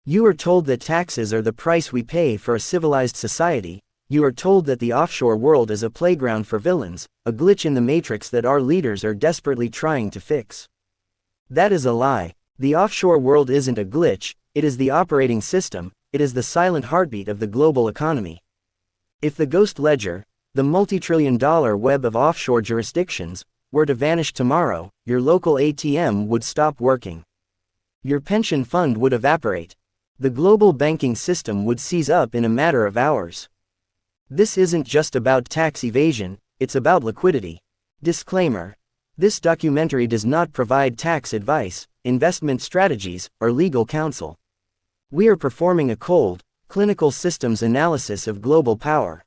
You are told that taxes are the price we pay for a civilized society. You are told that the offshore world is a playground for villains, a glitch in the matrix that our leaders are desperately trying to fix. That is a lie. The offshore world isn't a glitch, it is the operating system, it is the silent heartbeat of the global economy. If the ghost ledger, the multi-trillion-dollar web of offshore jurisdictions, were to vanish tomorrow, your local ATM would stop working. Your pension fund would evaporate. The global banking system would seize up in a matter of hours. This isn't just about tax evasion, it's about liquidity. Disclaimer. This documentary does not provide tax advice, investment strategies, or legal counsel. We are performing a cold, clinical systems analysis of global power.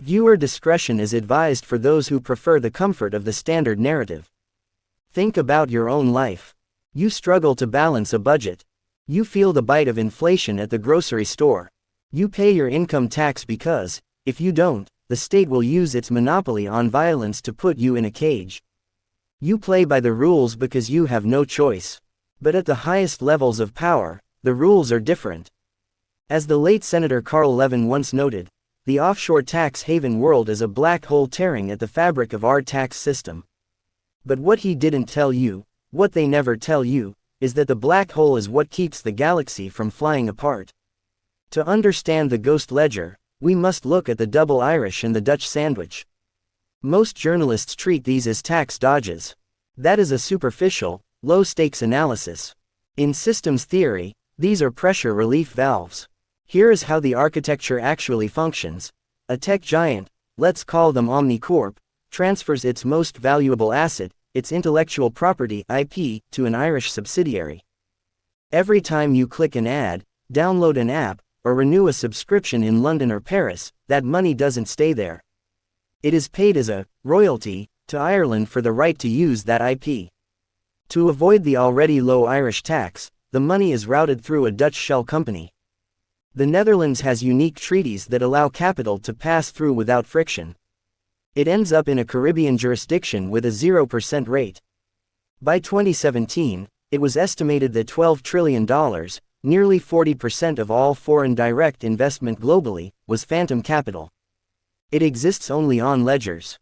Viewer discretion is advised for those who prefer the comfort of the standard narrative. Think about your own life. You struggle to balance a budget. You feel the bite of inflation at the grocery store. You pay your income tax because, if you don't, the state will use its monopoly on violence to put you in a cage. You play by the rules because you have no choice. But at the highest levels of power, the rules are different. As the late Senator Carl Levin once noted, the offshore tax haven world is a black hole tearing at the fabric of our tax system. But what he didn't tell you, what they never tell you, is that the black hole is what keeps the galaxy from flying apart. To understand the ghost ledger, we must look at the double Irish and the Dutch sandwich. Most journalists treat these as tax dodges. That is a superficial, low-stakes analysis. In systems theory, these are pressure relief valves. Here is how the architecture actually functions. A tech giant, let's call them Omnicorp, transfers its most valuable asset, its intellectual property (IP), to an Irish subsidiary. Every time you click an ad, download an app, or renew a subscription in London or Paris, that money doesn't stay there. It is paid as a royalty to Ireland for the right to use that IP. To avoid the already low Irish tax, the money is routed through a Dutch shell company. The Netherlands has unique treaties that allow capital to pass through without friction. It ends up in a Caribbean jurisdiction with a 0% rate. By 2017, it was estimated that $12 trillion, nearly 40% of all foreign direct investment globally, was phantom capital. It exists only on ledgers.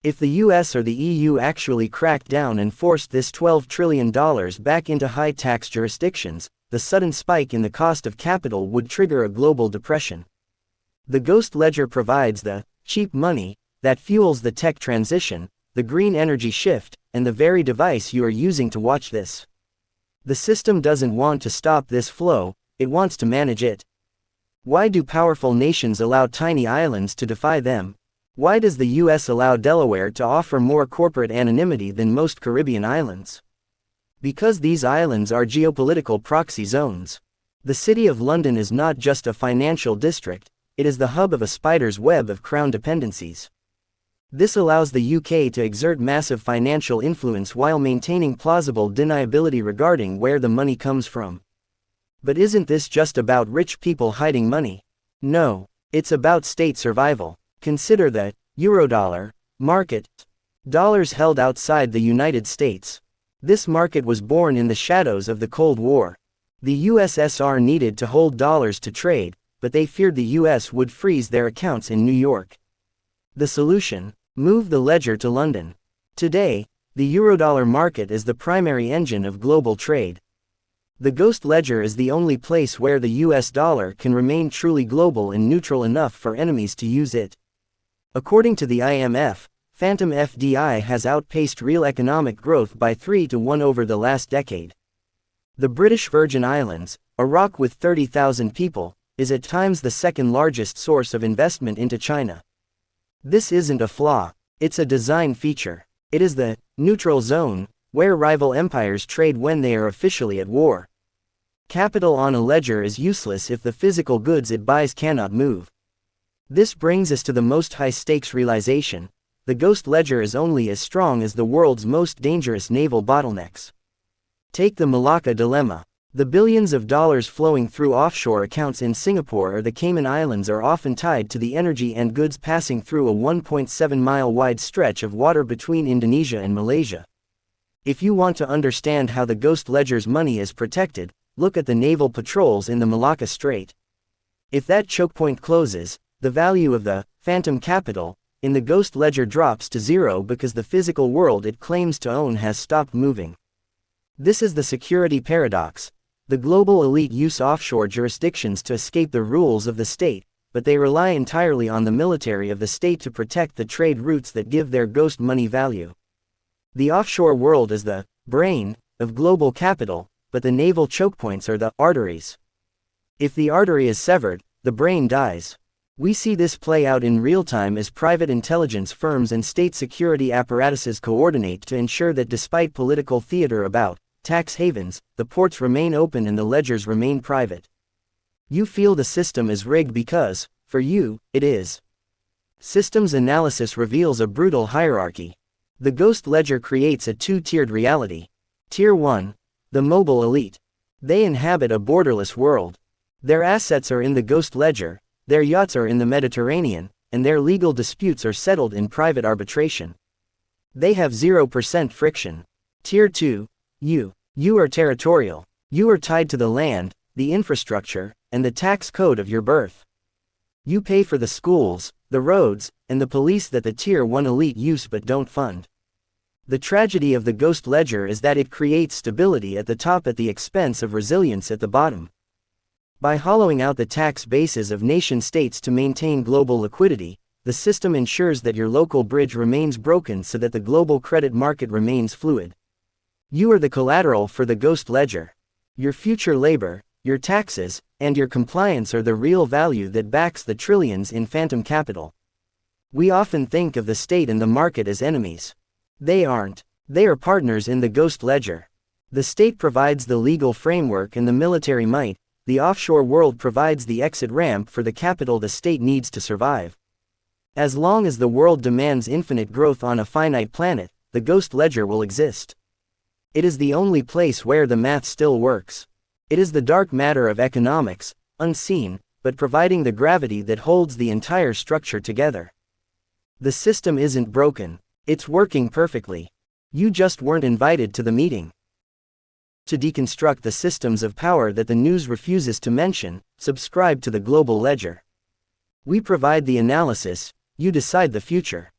If the US or the EU actually cracked down and forced this $12 trillion back into high-tax jurisdictions, the sudden spike in the cost of capital would trigger a global depression. The ghost ledger provides the cheap money that fuels the tech transition, the green energy shift, and the very device you are using to watch this. The system doesn't want to stop this flow, it wants to manage it. Why do powerful nations allow tiny islands to defy them? Why does the US allow Delaware to offer more corporate anonymity than most Caribbean islands? Because these islands are geopolitical proxy zones. The City of London is not just a financial district, it is the hub of a spider's web of crown dependencies. This allows the UK to exert massive financial influence while maintaining plausible deniability regarding where the money comes from. But isn't this just about rich people hiding money? No, it's about state survival. Consider the Eurodollar market. Dollars held outside the United States. This market was born in the shadows of the Cold War. The USSR needed to hold dollars to trade, but they feared the US would freeze their accounts in New York. The solution? Move the ledger to London. Today, the Eurodollar market is the primary engine of global trade. The ghost ledger is the only place where the US dollar can remain truly global and neutral enough for enemies to use it. According to the IMF, phantom FDI has outpaced real economic growth by 3 to 1 over the last decade. The British Virgin Islands, a rock with 30,000 people, is at times the second largest source of investment into China. This isn't a flaw, it's a design feature. It is the neutral zone, where rival empires trade when they are officially at war. Capital on a ledger is useless if the physical goods it buys cannot move. This brings us to the most high-stakes realization: the ghost ledger is only as strong as the world's most dangerous naval bottlenecks. Take the Malacca dilemma. The billions of dollars flowing through offshore accounts in Singapore or the Cayman Islands are often tied to the energy and goods passing through a 1.7-mile wide stretch of water between Indonesia and Malaysia. If you want to understand how the ghost ledger's money is protected, look at the naval patrols in the Malacca Strait. If that chokepoint closes, the value of the phantom capital in the ghost ledger drops to zero because the physical world it claims to own has stopped moving. This is the security paradox. The global elite use offshore jurisdictions to escape the rules of the state, but they rely entirely on the military of the state to protect the trade routes that give their ghost money value. The offshore world is the brain of global capital, but the naval chokepoints are the arteries. If the artery is severed, the brain dies. We see this play out in real time as private intelligence firms and state security apparatuses coordinate to ensure that despite political theater about tax havens, the ports remain open and the ledgers remain private. You feel the system is rigged because, for you, it is. Systems analysis reveals a brutal hierarchy. The ghost ledger creates a two-tiered reality. Tier 1. The mobile elite. They inhabit a borderless world. Their assets are in the ghost ledger, their yachts are in the Mediterranean, and their legal disputes are settled in private arbitration. They have 0% friction. Tier 2. You are territorial. You are tied to the land, the infrastructure, and the tax code of your birth. You pay for the schools, the roads, and the police that the Tier 1 elite use but don't fund. The tragedy of the ghost ledger is that it creates stability at the top at the expense of resilience at the bottom. By hollowing out the tax bases of nation-states to maintain global liquidity, the system ensures that your local bridge remains broken so that the global credit market remains fluid. You are the collateral for the ghost ledger. Your future labor, your taxes, and your compliance are the real value that backs the trillions in phantom capital. We often think of the state and the market as enemies. They aren't. They are partners in the ghost ledger. The state provides the legal framework and the military might. The offshore world provides the exit ramp for the capital the state needs to survive. As long as the world demands infinite growth on a finite planet, the ghost ledger will exist. It is the only place where the math still works. It is the dark matter of economics, unseen, but providing the gravity that holds the entire structure together. The system isn't broken. It's working perfectly. You just weren't invited to the meeting. To deconstruct the systems of power that the news refuses to mention, subscribe to the Global Ledger. We provide the analysis, you decide the future.